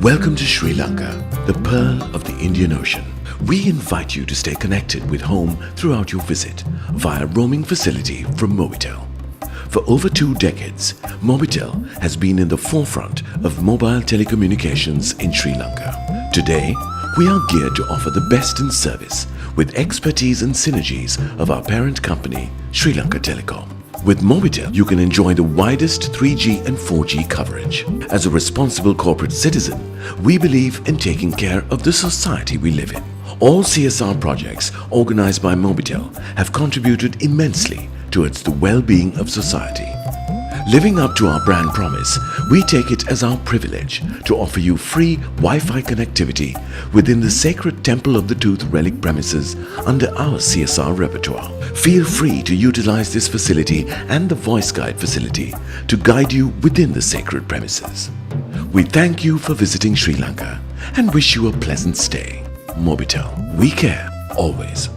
Welcome to Sri Lanka, the pearl of the Indian Ocean. We invite you to stay connected with home throughout your visit via roaming facility from Mobitel. For over 2 decades, Mobitel has been in the forefront of mobile telecommunications in Sri Lanka. Today, we are geared to offer the best in service with expertise and synergies of our parent company, Sri Lanka Telecom. With Mobitel, you can enjoy the widest 3G and 4G coverage. As a responsible corporate citizen, we believe in taking care of the society we live in. All CSR projects organized by Mobitel have contributed immensely towards the well-being of society. Living up to our brand promise, we take it as our privilege to offer you free Wi-Fi connectivity within the sacred Temple of the Tooth relic premises under our CSR repertoire. Feel free to utilize this facility and the Voice Guide facility to guide you within the sacred premises. We thank you for visiting Sri Lanka and wish you a pleasant stay. Mobitel, we care always.